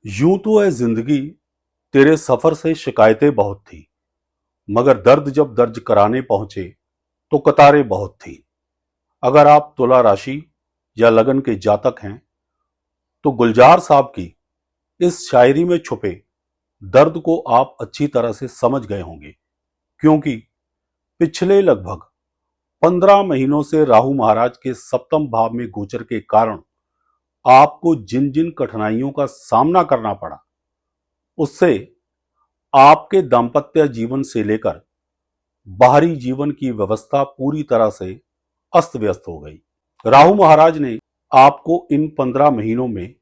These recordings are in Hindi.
यूं तो है जिंदगी, तेरे सफर से शिकायतें बहुत थी, मगर दर्द जब दर्ज कराने पहुंचे तो कतारें बहुत थी। अगर आप तुला राशि या लगन के जातक हैं तो गुलजार साहब की इस शायरी में छुपे दर्द को आप अच्छी तरह से समझ गए होंगे, क्योंकि पिछले लगभग 15 महीनों से राहु महाराज के सप्तम भाव में गोचर के कारण आपको जिन जिन कठिनाइयों का सामना करना पड़ा, उससे आपके दांपत्य जीवन से लेकर बाहरी जीवन की व्यवस्था पूरी तरह से अस्त व्यस्त हो गई। राहु महाराज ने आपको इन 15 महीनों में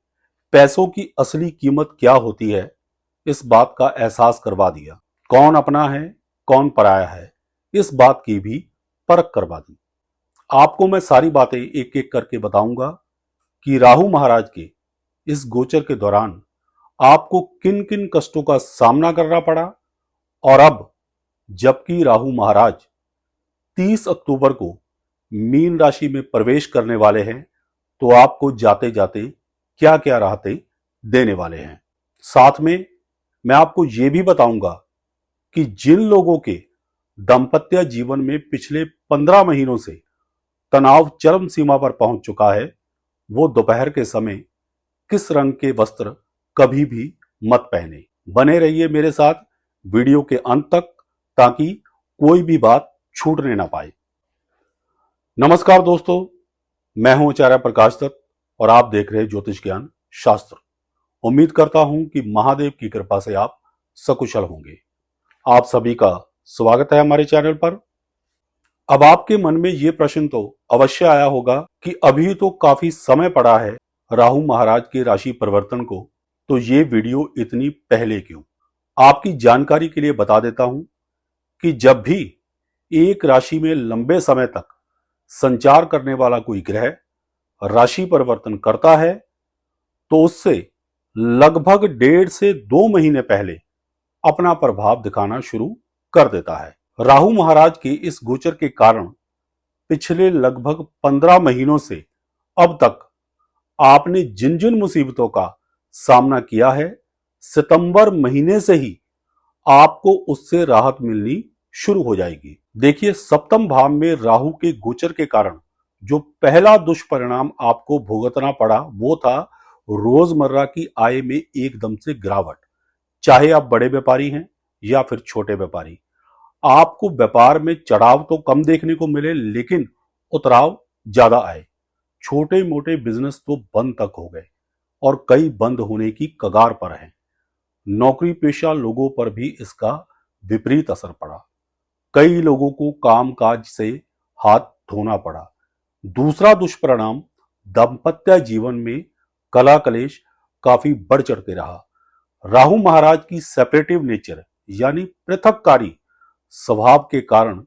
पैसों की असली कीमत क्या होती है, इस बात का एहसास करवा दिया। कौन अपना है, कौन पराया है, इस बात की भी परख करवा दी। आपको मैं सारी बातें एक एक करके बताऊंगा कि राहु महाराज के इस गोचर के दौरान आपको किन किन कष्टों का सामना करना पड़ा, और अब जबकि राहु महाराज 30 अक्टूबर को मीन राशि में प्रवेश करने वाले हैं, तो आपको जाते जाते क्या क्या राहतें देने वाले हैं। साथ में मैं आपको यह भी बताऊंगा कि जिन लोगों के दांपत्य जीवन में पिछले 15 महीनों से तनाव चरम सीमा पर पहुंच चुका है, वो दोपहर के समय किस रंग के वस्त्र कभी भी मत पहने। बने रहिए मेरे साथ वीडियो के अंत तक, ताकि कोई भी बात छूटने ना पाए। नमस्कार दोस्तों, मैं हूं आचार्य प्रकाश दत्त और आप देख रहे हैं ज्योतिष ज्ञान शास्त्र। उम्मीद करता हूं कि महादेव की कृपा से आप सकुशल होंगे। आप सभी का स्वागत है हमारे चैनल पर। अब आपके मन में ये प्रश्न तो अवश्य आया होगा कि अभी तो काफी समय पड़ा है राहु महाराज के राशि परिवर्तन को, तो ये वीडियो इतनी पहले क्यों। आपकी जानकारी के लिए बता देता हूं कि जब भी एक राशि में लंबे समय तक संचार करने वाला कोई ग्रह राशि परिवर्तन करता है, तो उससे लगभग 1.5 से 2 महीने पहले अपना प्रभाव दिखाना शुरू कर देता है। राहु महाराज के इस गोचर के कारण पिछले लगभग 15 महीनों से अब तक आपने जिन जिन मुसीबतों का सामना किया है, सितंबर महीने से ही आपको उससे राहत मिलनी शुरू हो जाएगी। देखिए, सप्तम भाव में राहु के गोचर के कारण जो पहला दुष्परिणाम आपको भुगतना पड़ा, वो था रोजमर्रा की आय में एकदम से गिरावट। चाहे आप बड़े व्यापारी हैं या फिर छोटे व्यापारी, आपको व्यापार में चढ़ाव तो कम देखने को मिले, लेकिन उतराव ज्यादा आए। छोटे मोटे बिजनेस तो बंद तक हो गए और कई बंद होने की कगार पर हैं। नौकरी पेशा लोगों पर भी इसका विपरीत असर पड़ा। कई लोगों को कामकाज से हाथ धोना पड़ा। दूसरा दुष्परिणाम दांपत्य जीवन में कला कलेश काफी बढ़ चढ़ के रहा। राहु महाराज की सेपरेटिव नेचर यानी पृथककारी स्वभाव के कारण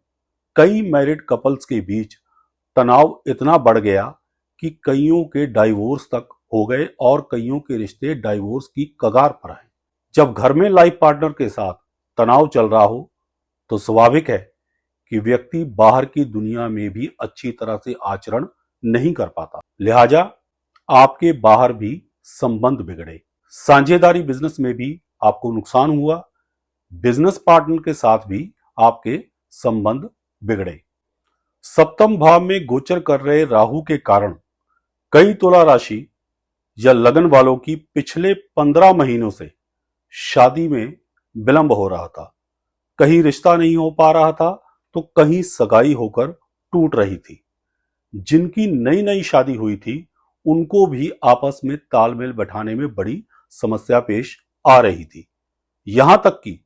कई मैरिड कपल्स के बीच तनाव इतना बढ़ गया कि कईयों के डाइवोर्स तक हो गए और कईयों के रिश्ते डाइवोर्स की कगार पर हैं। जब घर में लाइफ पार्टनर के साथ तनाव चल रहा हो, तो स्वाभाविक है कि व्यक्ति बाहर की दुनिया में भी अच्छी तरह से आचरण नहीं कर पाता। लिहाजा आपके बाहर भी संबंध बिगड़े। साझेदारी बिजनेस में भी आपको नुकसान हुआ। बिजनेस पार्टनर के साथ भी आपके संबंध बिगड़े। सप्तम भाव में गोचर कर रहे राहु के कारण कई तुला राशि या लगन वालों की पिछले 15 महीनों से शादी में विलंब हो रहा था। कहीं रिश्ता नहीं हो पा रहा था, तो कहीं सगाई होकर टूट रही थी। जिनकी नई नई शादी हुई थी, उनको भी आपस में तालमेल बैठाने में बड़ी समस्या पेश आ रही थी। यहां तक कि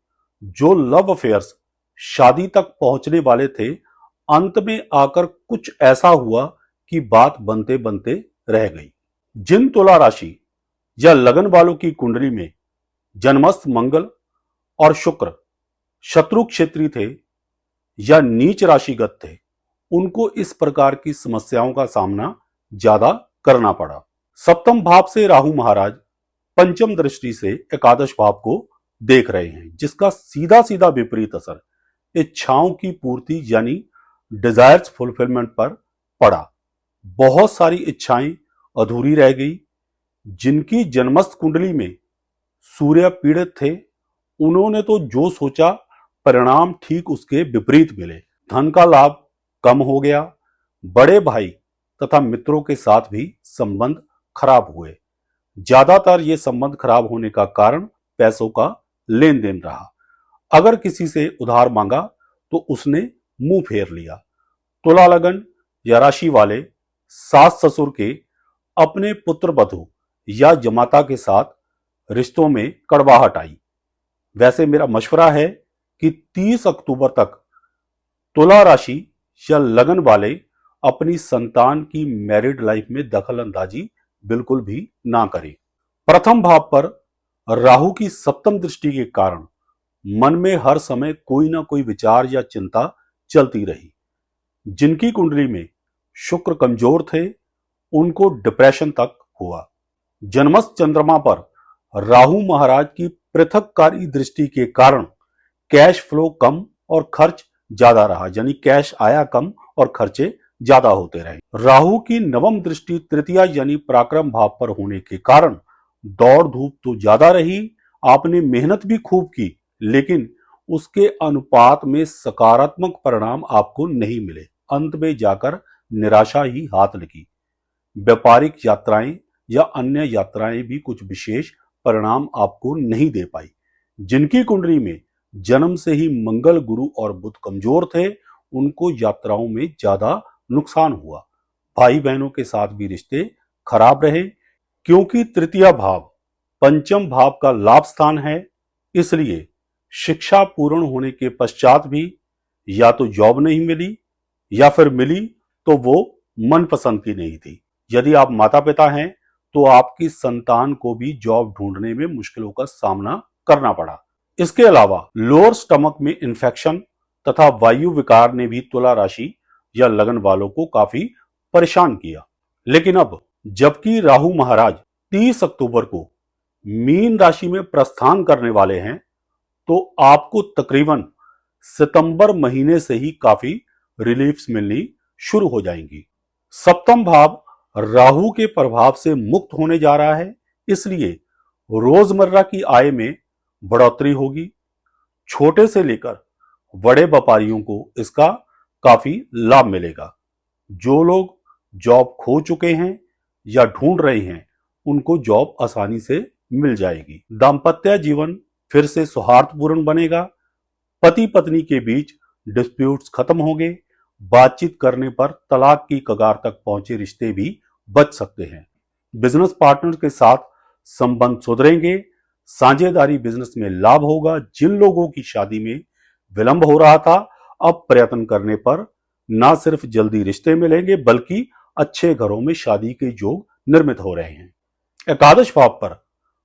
जो लव अफेयर्स शादी तक पहुंचने वाले थे, अंत में आकर कुछ ऐसा हुआ कि बात बनते बनते रह गई। जिन तुला राशि या लगन वालों की कुंडली में जन्मस्थ मंगल और शुक्र शत्रु क्षेत्री थे या नीच राशिगत थे, उनको इस प्रकार की समस्याओं का सामना ज्यादा करना पड़ा। सप्तम भाव से राहु महाराज पंचम दृष्टि से एकादश भाव को देख रहे हैं, जिसका सीधा सीधा विपरीत असर इच्छाओं की पूर्ति यानी डिजायर्स फुलफिलमेंट पर पड़ा। बहुत सारी इच्छाएं अधूरी रह गई। जिनकी जन्मस्थ कुंडली में सूर्य पीड़ित थे, उन्होंने तो जो सोचा परिणाम ठीक उसके विपरीत मिले। धन का लाभ कम हो गया। बड़े भाई तथा मित्रों के साथ भी संबंध खराब हुए। ज्यादातर ये संबंध खराब होने का कारण पैसों का लेन देन रहा। अगर किसी से उधार मांगा तो उसने मुंह फेर लिया। तुला लगन या राशि वाले सास ससुर के अपने पुत्र वधु या जमाता के साथ रिश्तों में कड़वाहट आई। वैसे मेरा मशवरा है कि 30 अक्टूबर तक तुला राशि या लगन वाले अपनी संतान की मैरिड लाइफ में दखल अंदाजी बिल्कुल भी ना करें। प्रथम भाव पर राहु की सप्तम दृष्टि के कारण मन में हर समय कोई ना कोई विचार या चिंता चलती रही। जिनकी कुंडली में शुक्र कमजोर थे उनको डिप्रेशन तक हुआ। जन्मस्थ चंद्रमा पर राहु महाराज की पृथककारी दृष्टि के कारण कैश फ्लो कम और खर्च ज्यादा रहा, यानी कैश आया कम और खर्चे ज्यादा होते रहे। राहु की नवम दृष्टि तृतीया यानी पराक्रम भाव पर होने के कारण दौड़ धूप तो ज्यादा रही, आपने मेहनत भी खूब की, लेकिन उसके अनुपात में सकारात्मक परिणाम आपको नहीं मिले। अंत में जाकर निराशा ही हाथ लगी। व्यापारिक यात्राएं या अन्य यात्राएं भी कुछ विशेष परिणाम आपको नहीं दे पाई। जिनकी कुंडली में जन्म से ही मंगल, गुरु और बुध कमजोर थे उनको यात्राओं में ज्यादा नुकसान हुआ। भाई बहनों के साथ भी रिश्ते खराब रहे। क्योंकि तृतीय भाव पंचम भाव का लाभ स्थान है, इसलिए शिक्षा पूर्ण होने के पश्चात भी या तो जॉब नहीं मिली या फिर मिली तो वो मनपसंद की नहीं थी। यदि आप माता पिता हैं तो आपकी संतान को भी जॉब ढूंढने में मुश्किलों का सामना करना पड़ा। इसके अलावा लोअर स्टमक में इंफेक्शन तथा वायु विकार ने भी तुला राशि या लगन वालों को काफी परेशान किया। लेकिन अब जबकि राहु महाराज 30 अक्टूबर को मीन राशि में प्रस्थान करने वाले हैं तो आपको तकरीबन सितंबर महीने से ही काफी रिलीफ्स मिलनी शुरू हो जाएंगी। सप्तम भाव राहु के प्रभाव से मुक्त होने जा रहा है, इसलिए रोजमर्रा की आय में बढ़ोतरी होगी। छोटे से लेकर बड़े व्यापारियों को इसका काफी लाभ मिलेगा। जो लोग जॉब खो चुके हैं या ढूंढ रहे हैं उनको जॉब आसानी से मिल जाएगी। दाम्पत्य जीवन फिर से सौहार्दपूर्ण बनेगा। पति पत्नी के बीच डिस्प्यूट्स खत्म होंगे। बातचीत करने पर तलाक की कगार तक पहुंचे रिश्ते भी बच सकते हैं। बिजनेस पार्टनर के साथ संबंध सुधरेंगे। साझेदारी बिजनेस में लाभ होगा। जिन लोगों की शादी में विलंब हो रहा था, अब प्रयत्न करने पर न सिर्फ जल्दी रिश्ते मिलेंगे बल्कि अच्छे घरों में शादी के योग निर्मित हो रहे हैं। एकादश भाव पर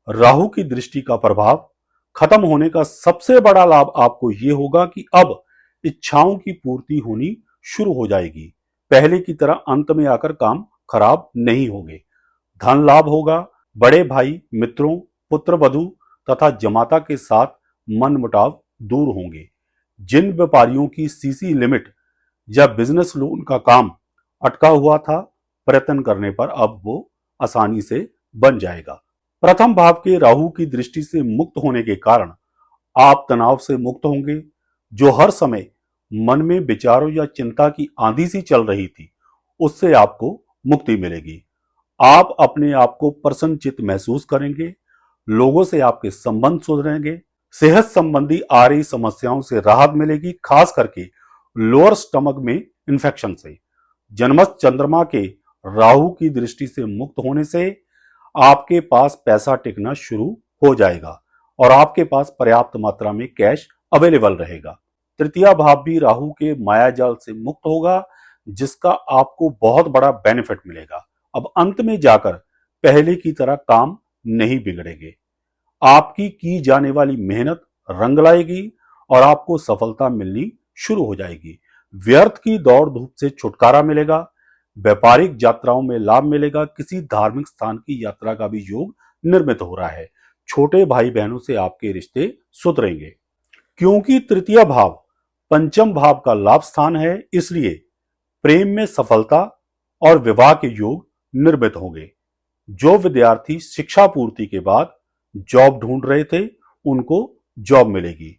राहु की दृष्टि का प्रभाव खत्म होने का सबसे बड़ा लाभ आपको यह होगा कि अब इच्छाओं की पूर्ति होनी शुरू हो जाएगी। पहले की तरह अंत में आकर काम खराब नहीं होंगे। धन लाभ होगा। बड़े भाई, मित्रों, पुत्र वधु तथा जमाता के साथ मनमुटाव दूर होंगे। जिन व्यापारियों की सीसी लिमिट या बिजनेस लोन का काम अटका हुआ था, प्रयत्न करने पर अब वो आसानी से बन जाएगा। प्रथम भाव के राहु की दृष्टि से मुक्त होने के कारण आप तनाव से मुक्त होंगे। जो हर समय मन में विचारों या चिंता की आंधी सी चल रही थी, उससे आपको मुक्ति मिलेगी। आप अपने आप को प्रसन्नचित्त महसूस करेंगे। लोगों से आपके संबंध सुधरेंगे। सेहत संबंधी आ रही समस्याओं से राहत मिलेगी, खास करके लोअर स्टमक में इंफेक्शन से। जन्मस्थ चंद्रमा के राहु की दृष्टि से मुक्त होने से आपके पास पैसा टिकना शुरू हो जाएगा और आपके पास पर्याप्त मात्रा में कैश अवेलेबल रहेगा। तृतीय भाव भी राहु के माया जाल से मुक्त होगा, जिसका आपको बहुत बड़ा बेनिफिट मिलेगा। अब अंत में जाकर पहले की तरह काम नहीं बिगड़ेंगे। आपकी की जाने वाली मेहनत रंग लाएगी और आपको सफलता मिलनी शुरू हो जाएगी। व्यर्थ की दौड़ धूप से छुटकारा मिलेगा। व्यापारिक यात्राओं में लाभ मिलेगा। किसी धार्मिक स्थान की यात्रा का भी योग निर्मित हो रहा है। छोटे भाई बहनों से आपके रिश्ते सुधरेंगे। क्योंकि तृतीय भाव पंचम भाव का लाभ स्थान है, इसलिए प्रेम में सफलता और विवाह के योग निर्मित होंगे। जो विद्यार्थी शिक्षा पूर्ति के बाद जॉब ढूंढ रहे थे उनको जॉब मिलेगी।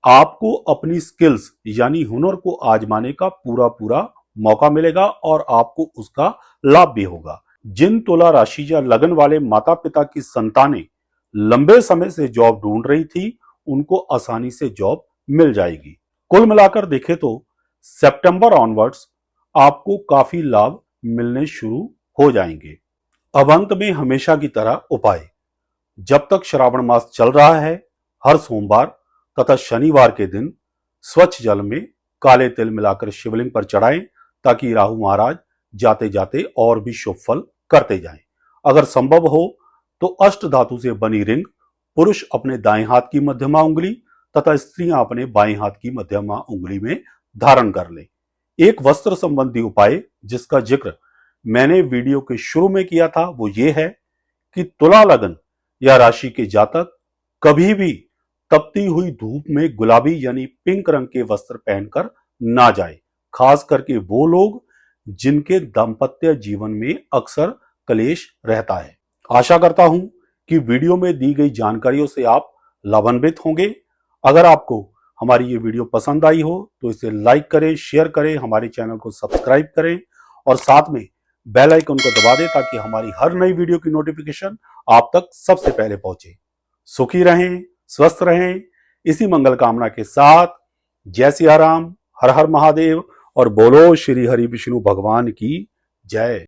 आपको अपनी स्किल्स यानी हुनर को आजमाने का पूरा पूरा मौका मिलेगा और आपको उसका लाभ भी होगा। जिन तुला राशि या लगन वाले माता पिता की संतानें लंबे समय से जॉब ढूंढ रही थी, उनको आसानी से जॉब मिल जाएगी। कुल मिलाकर देखें तो सितंबर ऑनवर्ड्स आपको काफी लाभ मिलने शुरू हो जाएंगे। अब अंत में हमेशा की तरह उपाय। जब तक श्रावण मास चल रहा है, हर सोमवार तथा शनिवार के दिन स्वच्छ जल में काले तिल मिलाकर शिवलिंग पर चढ़ाएं, ताकि राहु महाराज जाते जाते और भी शुभ फल करते जाएं। अगर संभव हो तो अष्ट धातु से बनी रिंग पुरुष अपने दाएं हाथ की मध्यमा उंगली तथा स्त्रियां अपने बाएं हाथ की मध्यमा उंगली में धारण कर लें। एक वस्त्र संबंधी उपाय जिसका जिक्र मैंने वीडियो के शुरू में किया था वो ये है कि तुला लगन या राशि के जातक कभी भी तपती हुई धूप में गुलाबी यानी पिंक रंग के वस्त्र पहनकर ना जाए, खास करके वो लोग जिनके दाम्पत्य जीवन में अक्सर कलेश रहता है। आशा करता हूं कि वीडियो में दी गई जानकारियों से आप लाभान्वित होंगे। अगर आपको हमारी ये वीडियो पसंद आई हो तो इसे लाइक करें, शेयर करें, हमारे चैनल को सब्सक्राइब करें और साथ में बेल आइकन को दबा दें ताकि हमारी हर नई वीडियो की नोटिफिकेशन आप तक सबसे पहले पहुंचे। सुखी रहें, स्वस्थ रहें, इसी मंगल कामना के साथ जय सिया राम, हर हर महादेव और बोलो श्री हरि विष्णु भगवान की जय।